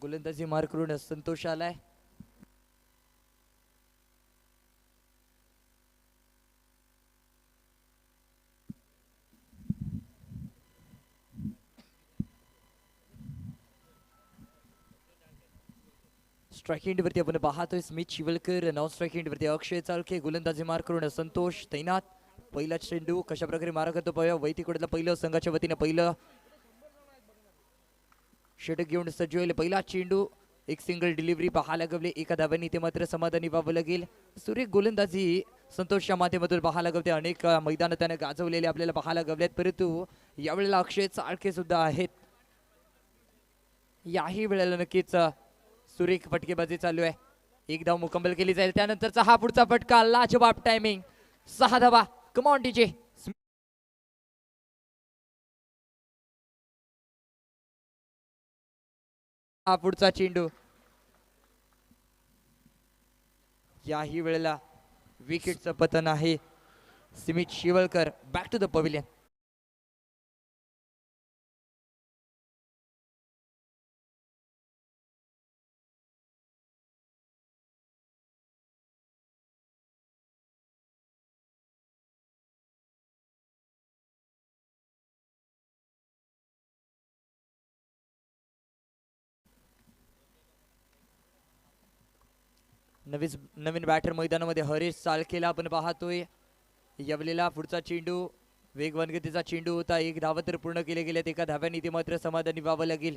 गोलंदाजी मार करून संतोष आलाय. स्ट्राइक वरती आपण पाहतोय स्मित शिवलकर. नॉन स्ट्राइक वरती अक्षय चालके. गोलंदाजी मार करून संतोष तैनात. पहिला चेंडू कशा प्रकारे मारा करतो पाहूया. वैतीकडला पहिलं संघाच्या वतीने पहिलं षटक घेऊन सज्ज होईल. पहिला चेंडू एक सिंगल डिलिव्हरी पाहायला गवले. एका धाव्याने ते मात्र समाधानी व्हावं लागेल. सुरेख गोलंदाजी संतोषच्या माध्यमातून पाहायला गवते. अनेक मैदान त्याने गाजवलेले आपल्याला पाहायला गवलेत, परंतु यावेळेला अक्षय चाळके सुद्धा आहेत. याही वेळेला नक्कीच सुरेख फटकेबाजी चालू आहे. एक धाव मुकम्मल केली जाईल. त्यानंतरचा हा पुढचा फटका लाजवाब टायमिंग. 6 धावा. Come on DJ. हा पुढचा चेंडू याही वेळेला विकेटचं पतन आहे. Smit Shivalkar back to the pavilion. नवीन बॅटर मैदानामध्ये हरीश साळकेला आपण पाहतोय. यावेळेला पुढचा चेंडू वेगवान गतीचा चेंडू होता. एक धावा तर पूर्ण केले गेल्यात. एका धाव्याने ते मात्र समाधानी व्हावं लागेल.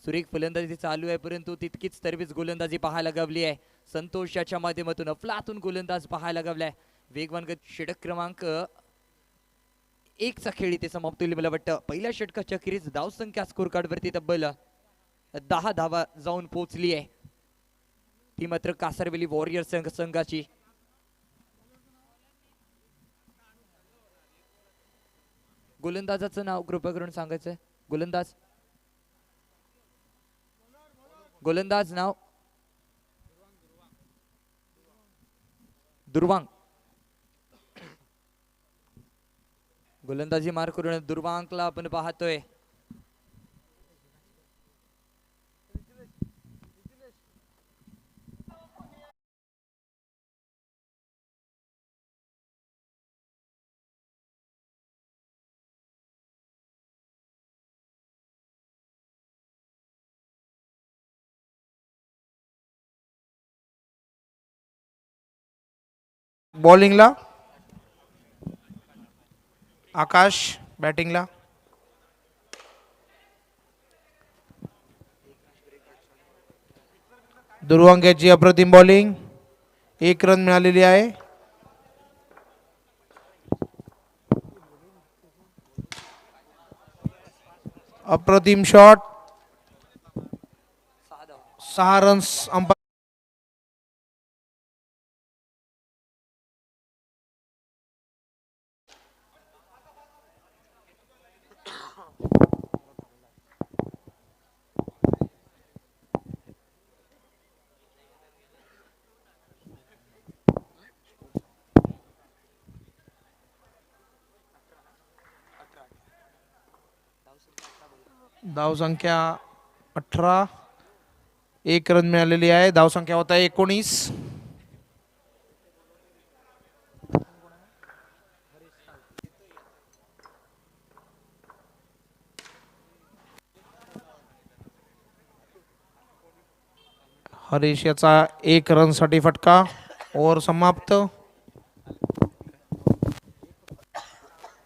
सुरेख फलंदाजी चालू आहे, परंतु तितकीच तरबेज गोलंदाजी पाहायला गवली आहे. संतोषाच्या माध्यमातून अफलातून गोलंदाज पाहायला गवलाय. वेगवान गती षटक क्रमांक 1 चा खेळ इथे समाप्त होईल. मला वाटतं पहिल्या षटकाच्या अखेरीस धावसंख्या स्कोर कार्ड वरती तब्बल 10 धावा जाऊन पोहोचली आहे. ती मात्र कासारवेली वॉरियर संघाची. गोलंदाजाचं नाव कृपा करून सांगायचंय. गोलंदाज नाव दुर्वांग. गोलंदाजी मार करून दुर्वांकला आपण पाहतोय. बॉलिंगला आकाश, बॅटिंगला दुर्वांग्याची अप्रतिम बॉलिंग. 1 रन मिळालेली आहे. अप्रतिम शॉट. 6 runs umpire. धावसंख्या 18. 1 रन मिळालेली आहे. धावसंख्या होता 19. हरीश याचा 1 रन साठी फटका. ओव्हर समाप्त.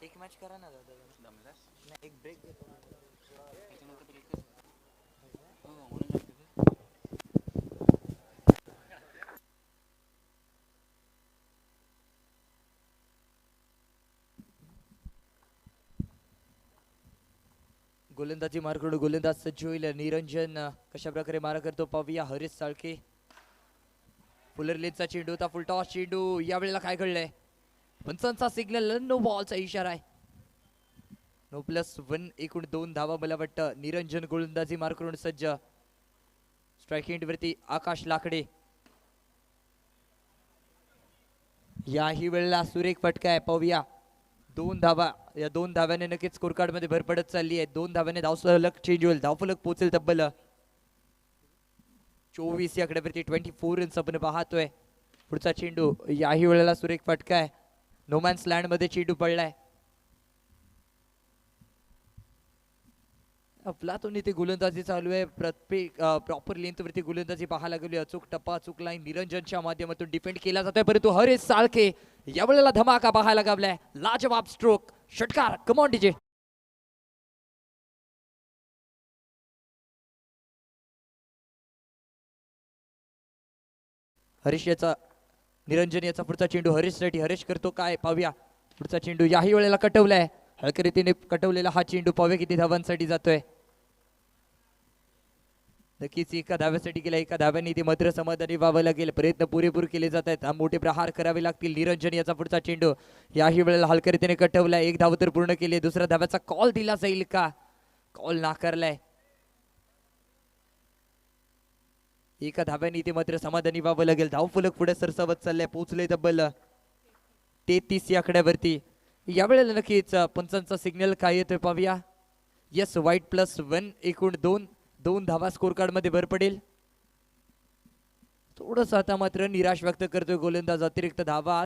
एक मॅच करा ना दादा. एक ब्रेक घेतो. गोलंदाजी मार करून गोलंदाज सज्ज होईल. निरंजन कशा प्रकारे मारा करतो पाहूया. हरीश साळके. फुलरलेचा चेंडू होता. फुलटॉस चेंडू. यावेळेला काय घडलंय? पंचांचा सिग्नल. नो बॉलचा इशारा आहे. नो +1. एकूण 2 धावा मला वाटतं. निरंजन गोलंदाजी मार करून सज्ज. स्ट्राइक वरती आकाश लाकडे. याही वेळेला सुरेख फटका आहे पाहूया. 2 धावा. या 2 धाव्याने नक्कीच स्कोर कार्ड मध्ये भर पडत चालली आहे. 2 धाव्याने धावफलक चेंज होईल. धावफलक पोहोचेल तब्बल 24 या आकड्यावरती 24 रन्स आपण पाहतोय. पुढचा चेंडू याही वेळेला सुरेख फटका आहे. नोमॅन्स लँड मध्ये चेंडू पडलाय. अफलातून इथे गोलंदाजी चालू आहे. प्रत्येक प्रॉपर लेंथ वरती गोलंदाजी पाहायला गेली. अचूक टप्पा अचूक लाईन निरंजनच्या माध्यमातून डिफेंड केला जातोय, परंतु हरेश साळके या वेळेला धमाका पाहायला गावलाय. लाजवाब स्ट्रोक षटकार. Come on DJ. हरीश याचा निरंजन याचा पुढचा चेंडू हरीश साठी. हरीश करतो काय पाहूया. पुढचा चेंडू याही वेळेला कटवलाय. हलक्या रीतीने कटवलेला हा चेंडू पाहूया किती धावांसाठी जातोय. नक्कीच एका धाव्यासाठी गेला. एका धाव्याने ते मात्र समाधानी व्हावं लागेल. प्रयत्न पुरेपूर केले जात आहेत. मोठे प्रहार करावे लागतील. निरंजन याचा पुढचा चेंडू याही वेळेला हलक्या रीतीने कटवलाय. एक धाव तर पूर्ण केली. दुसऱ्या धाव्याचा कॉल दिला जाईल का? कॉल नाकारलाय. एका धाव्याने ते मात्र समाधानी व्हावं लागेल. धावफलक पुढे सरसावत चाललंय. पोहोचले तब्बल 33 या आकड्यावरती. यावेळेला नक्कीच पंचांचा सिग्नल काय येतोय पाहूया. यस, वाईट +1 एकूण 2 धावा स्कोर कार्ड मध्ये भर पडेल. थोडस आता मात्र निराश व्यक्त करतोय गोलंदाज. अतिरिक्त धावा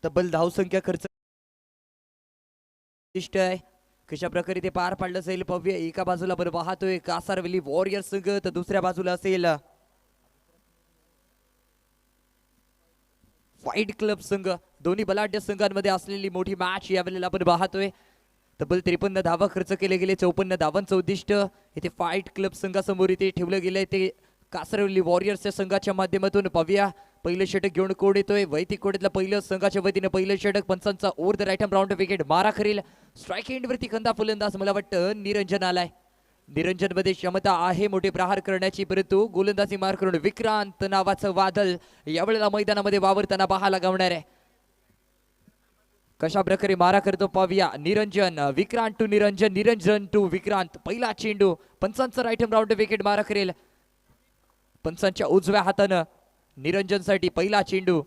तब्बल धावसंख्या खर्च आहे. कशा प्रकारे ते पार पाडलं जाईल पाहूया. एका बाजूला बरं पाहतोय कासारवेली वॉरियर संघ, तर दुसऱ्या बाजूला असेल फाईट क्लब संघ. दोन्ही बलाढ्य संघांमध्ये असलेली मोठी मॅच यावेळेला आपण पाहतोय. तब्बल 53 धावा खर्च केले गेले. 54 धावांचं उद्दिष्ट इथे फाईट क्लब संघासमोर इथे ठेवलं गेलंय. ते कासरवली वॉरियर्सच्या संघाच्या माध्यमातून पाहूया. पहिलं षटक घेऊन कोड येतोय. वैदिक कोडीतलं पहिलं संघाच्या वतीने पहिलं षटक. पंचांचा over the right hand round wicket मारा करेल. स्ट्राईक एंड वरती खंदा फलंदाज मला वाटतं निरंजन आलाय. निरंजन मध्ये क्षमता आहे मोठे प्रहार करण्याची, परंतु गोलंदाजी मार करून विक्रांत नावाचं वादळ यावेळेला मैदानामध्ये वावरताना पाहायला गावणार आहे. कशा प्रकारे मारा करतो पाहूया. Niranjan Vikrant to Niranjan, Niranjan to Vikrant. पहिला चेंडू पंचांचा राईट हँड राऊंड विकेट मारा करेल. पंचांच्या उजव्या हातानं निरंजन साठी पहिला चेंडू.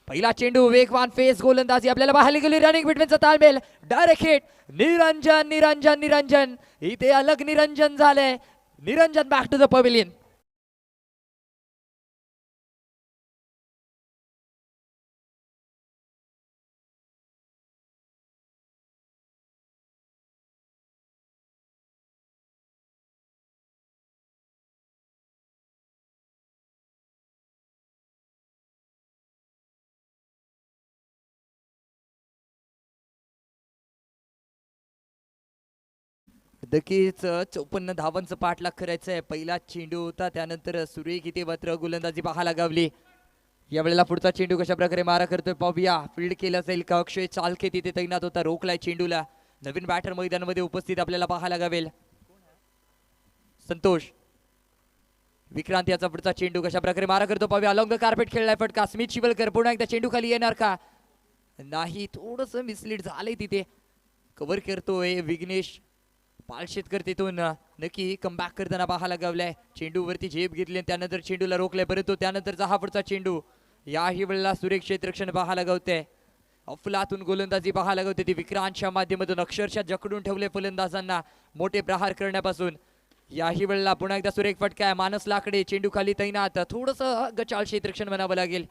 पहिला चेंडू वेगवान फेस गोलंदाजी आपल्याला पाहायला गेली. रनिंग बिटवीनचा ताळमेळ. Direct hit. निरंजन निरंजन निरंजन इथे अलग निरंजन झालंय. Niranjan back to the pavilion. नक्कीच 54 धावांचं पाठलाग करायचं आहे. पहिला चेंडू होता, त्यानंतर सुरेख इथे मात्र गोलंदाजी पाहायला गावली. यावेळेला पुढचा चेंडू कशा प्रकारे मारा करतोय पाहूया. फील्ड केला जाईल का? अक्षय चालके तिथे तैनात होता. रोखलाय चेंडूला. नवीन बॅटर मैदानामध्ये उपस्थित आपल्याला पाहायला गावेल. संतोष. विक्रांत याचा पुढचा चेंडू कशा प्रकारे मारा करतो पाहूया. अलॉंग द कार्पेट खेळलाय फटका. स्मिथ शिवलकर पुन्हा एकदा चेंडू खाली येणार का? नाही, थोडस मिसलीड झालंय तिथे. कव्हर करतोय विघ्नेश पालशेतकर. तिथून नक्की कमबॅक करताना पाहायला गावलाय. चेंडू वरती झेप घेतली, त्यानंतर चेंडूला रोखलंय, परंतु त्यानंतरचा हा पुढचा चेंडू याही वेळेला सुरेख क्षेत्ररक्षण पाहायला गावते. अफलातून गोलंदाजी पाहायला गावते. ती विक्रांतच्या माध्यमातून अक्षरशः जकडून ठेवले फलंदाजांना मोठे प्रहार करण्यापासून. याही वेळेला पुन्हा एकदा सुरेख फटका आहे. मानस लाकडे चेंडू खाली तैनात. थोडस गचाळ क्षेत्ररक्षण म्हणावं लागेल.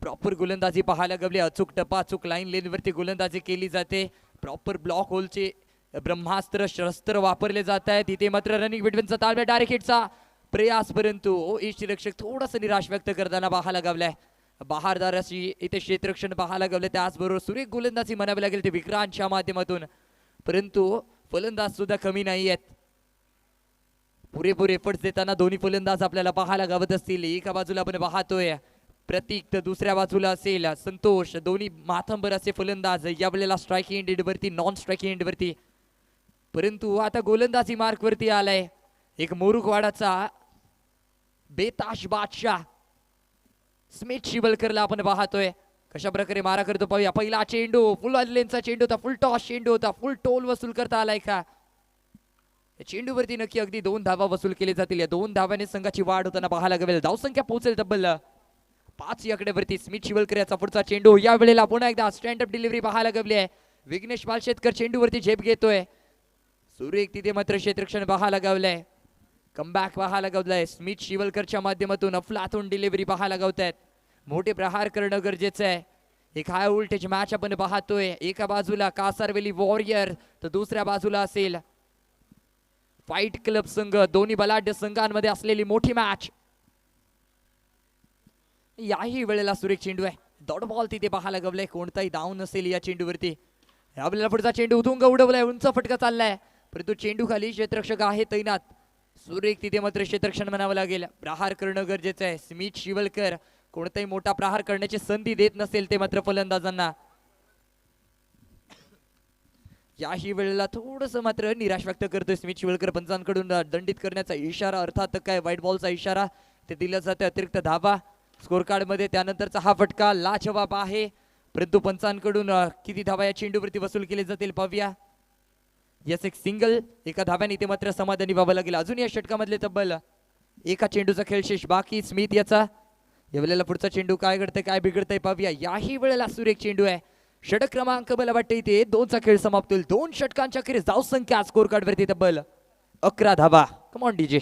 प्रॉपर गोलंदाजी पाहायला गवली. अचूक टप्पा अचूक लाईन लेन वरती गोलंदाजी केली जाते. प्रॉपर ब्लॉक होलचे ब्रह्मास्त्र शस्त्र वापरले जात आहेत. तिथे मात्र रनिंग बिटवीनचा ताळमेळ. डायरेक्ट हिटचा प्रयास, परंतु यष्टीरक्षक थोडस निराश व्यक्त करताना पाहायला गावलाय. बहारदार अशी इथे क्षेत्ररक्षण पाहायला गावले. त्याचबरोबर सुरेख गोलंदाजी म्हणावी लागेल ते विक्रांतच्या माध्यमातून, परंतु फलंदाज सुद्धा कमी नाही आहेत. पुरेपूर एफर्ट्स देताना दोन्ही फलंदाज आपल्याला पाहायला गावत असतील. एका बाजूला आपण पाहतोय प्रतीक, तर दुसऱ्या बाजूला असेल संतोष. दोन्ही माथंबर असे फलंदाज यावेळेला स्ट्राईकिंग एंड वरती, नॉन स्ट्राईकिंग एंड वरती. परंतु आता गोलंदाजी मार्क वरती आलाय एक मोरुखवाडाचा बेताश बादशाह स्मिथ शिवलकरला आपण पाहतोय. कशा प्रकारे मारा करतो पाहूया. पहिला चेंडू फुल लेनचा चेंडू होता. फुल टॉस चेंडू होता. फुल टोल वसूल करता आलाय का? चेंडू वरती नक्की अगदी 2 धावा वसूल केले जातील. या 2 धाव्याने संघाची वाढ होताना पाहायला लागेल. धावसंख्या पोहोचेल तब्बल 5 या आकड्यावरती. स्मिथ शिवलकर याचा पुढचा चेंडू. या वेळेला पुन्हा एकदा स्टँड अप डिलिव्हरी पाहायला गवली आहे. विघ्नेश पालशेतकर चेंडूवरती झेप घेतोय. सुरेख तिथे मात्र क्षेत्ररक्षण पाहायला गावलंय. कमबॅक पाहायला गावलाय. स्मिथ शिवलकरच्या माध्यमातून अफलातून डिलिव्हरी पाहायला गावतायत. मोठे प्रहार करणं गरजेचं आहे. एक हाय व्होल्टेज मॅच आपण पाहतोय. एका बाजूला कासारवेली वॉरियर तर दुसऱ्या बाजूला असेल फाईट क्लब संघ. दोन्ही बलाढ्य संघांमध्ये असलेली मोठी मॅच. याही वेळेला सुरेख चेंडू आहे. डॉट बॉल तिथे पाहायला गवलाय. कोणताही डाव नसेल या चेंडूवरती. आपल्याला पुढचा चेंडू उतुंग उडवलाय. उंच फटका चाललाय परंतु चेंडू खाली क्षेत्ररक्षक आहे तैनात. सुरेख तिथे मात्र क्षेत्ररक्षण म्हणावं लागेल. प्रहार करणं गरजेचं आहे. स्मिथ शिवलकर कोणताही मोठा प्रहार करण्याची संधी देत नसेल ते मात्र फलंदाजांना. याही वेळेला थोडस मात्र निराश व्यक्त करतोय स्मिथ शिवलकर. पंचांकडून दंडित करण्याचा इशारा अर्थात काय व्हाईट बॉलचा इशारा ते दिला जाते. अतिरिक्त धावा स्कोर कार्ड मध्ये. त्यानंतरचा हा फटका लाजवाब आहे परंतु पंचांकडून किती धावा या चेंडूवरती वसूल केले जातील पाहूया. यस एक सिंगल. एका धाव्याने इथे मात्र समाधानी व्हावं लागेल. अजून या षटकामधले तब्बल एका चेंडूचा खेळ शेष बाकी. स्मिथ याचा यावेळेला पुढचा चेंडू काय घडतंय काय बिघडतंय पाहूया. याही वेळेला सुरेख चेंडू आहे. षटक क्रमांक मला वाटतं इथे 2चा खेळ समाप्त होईल. 2 षटकांच्या अखेरीस धाव संख्या स्कोर कार्ड वरती तब्बल 11 धावा. Come on DJ.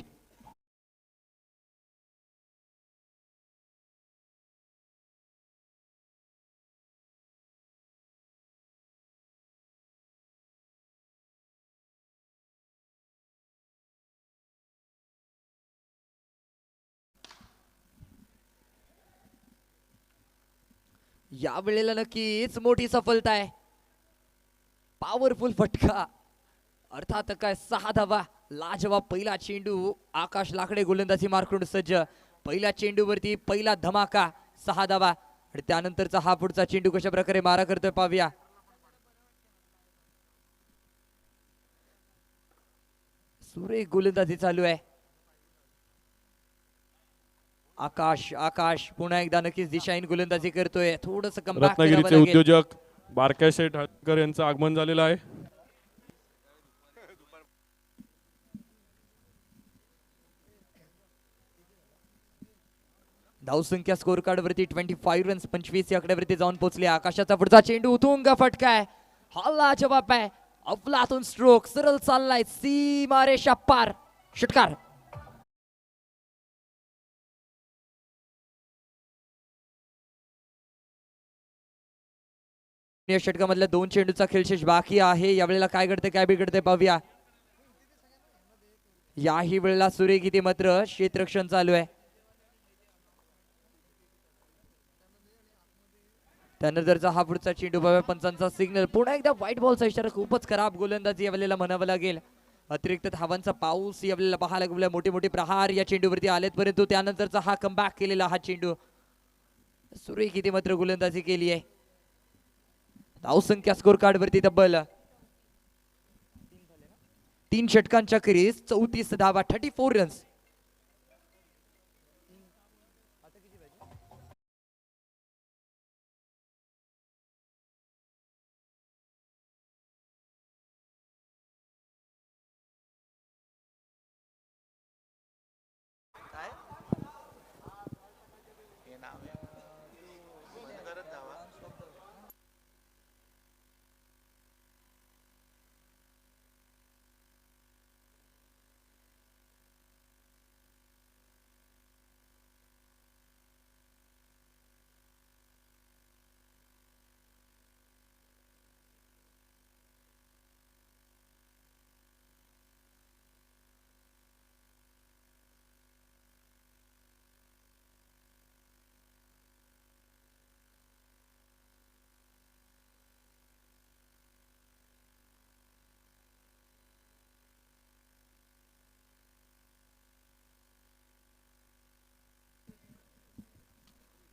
या वेळेला नक्कीच मोठी सफलता आहे. पॉवरफुल फटका अर्थात काय 6 धावा. लाजवाब पहिला चेंडू. आकाश लाकडे गोलंदाजी मार्कून सज्ज. पहिल्या चेंडूवरती पहिला धमाका 6 धावा. आणि त्यानंतरचा हा पुढचा चेंडू कशा प्रकारे मारा करतोय पाहूया. सुरेख गोलंदाजी चालू आहे. आकाश पुन्हा एकदा नक्कीच दिशाहीन गोलंदाजी करतोय. थोडस रत्नागिरीचे उद्योजक बारक्या शेठ हळकर यांचं आगमन झालेलं आहे. धावसंख्या स्कोर कार्ड वरती 25 रन्स 25 या आकड्यावरती जाऊन पोहोचले. आकाशाचा पुढचा चेंडू उतुंग फटकाय. हल्ला जवाब आहे. अफलातून स्ट्रोक सरळ चाललाय सीमारेषा पार. षटकार. या षटकामधल्या 2 चेंडूचा खेळ शेष बाकी आहे. यावेळेला काय घडते काय बिघडते पाहूया. याही वेळेला सुरेख इथे मात्र क्षेत्ररक्षण चालू आहे. त्यानंतरचा हा पुढचा चेंडू पाहूया. पंचांचा सिग्नल. पुन्हा एकदा व्हाईट बॉलचा इशारा. खूपच खराब गोलंदाजी यावेळेला म्हणावं लागेल. अतिरिक्त धावांचा पाऊस यावेळेला पाहायला गेला. मोठे मोठे प्रहार या चेंडूवरती आलेत परंतु त्यानंतरचा हा कमबॅक केलेला हा चेंडू. सुरेख इथे मात्र गोलंदाजी केली आहे. धावसंख्या स्कोर कार्ड वरती तब्बल 3 षटकांच्या अखेरीस 34 धावा 34 रन्स.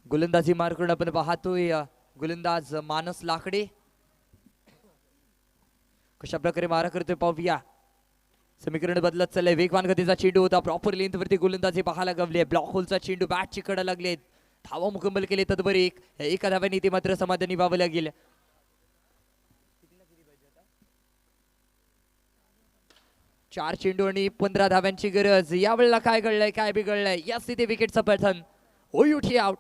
गोलंदाजी मार्कून आपण पाहतोय गोलंदाज मानस लाकडे कशा प्रकारे मारा करतोय पाहूया. समीकरण बदलत चाललंय. वेगवान गतीचा चेंडू होता. प्रॉपर लेंथ वरती गोलंदाजी पाहायला गवले. ब्लॉक होलचा चेंडू बॅटची कडा लागले. धावा मुकंमल केले तदवर एका धाव्याने ते मात्र समाधानी व्हावं लागेल. 4 चेंडू आणि 15 धाव्यांची गरज. यावेळेला काय घडलंय काय बिघडलंय. याच तिथे विकेटचं पतन. ओयुठी आउट.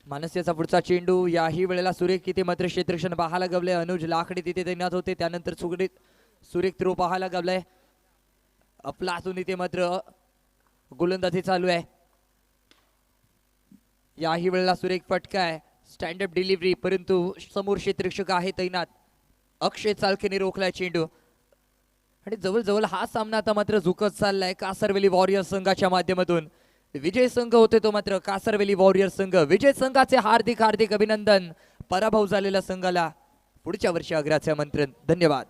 मानस्याचा पुढचा चेंडू याही वेळेला सुरेख किती मात्र क्षेत्ररक्षण पाहायला गवले. अनुज लाकडे तिथे तैनात होते. त्यानंतर सुरेख थ्रो पाहायला गवलाय. अफलातून इथे मात्र गोलंदाजी चालू आहे. याही वेळेला सुरेख फटका आहे. स्टँडअप डिलिव्हरी, परंतु समोर क्षेत्ररक्षक आहे तैनात. अक्षय चालकेने रोखलाय चेंडू आणि जवळजवळ हा सामना आता मात्र झुकत चाललाय कासरवेली वॉरियर्स संघाच्या माध्यमातून. विजय संघ होते तो मात्र कासरवेली वॉरियर्स संघ. विजय संघाचे हार्दिक हार्दिक अभिनंदन. पराभव झालेल्या संघाला पुढच्या वर्षी आग्र्याचे आमंत्रण. धन्यवाद.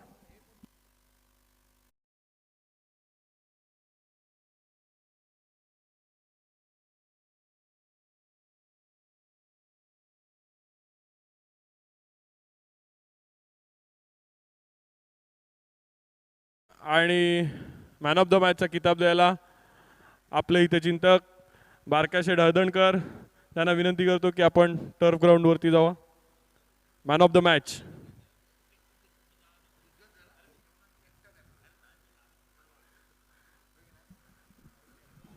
आणि मॅन ऑफ द मॅचचा किताब द्यायला आपले इथे चिंतक बारकाशेठ हळदणकर त्यांना विनंती करतो की आपण टर्फ ग्राउंडवरती जावा. Man of the match.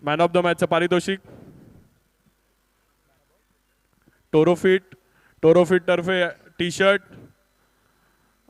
Man of the मॅचचं पारितोषिक टोरोफिट टर्फे टी शर्ट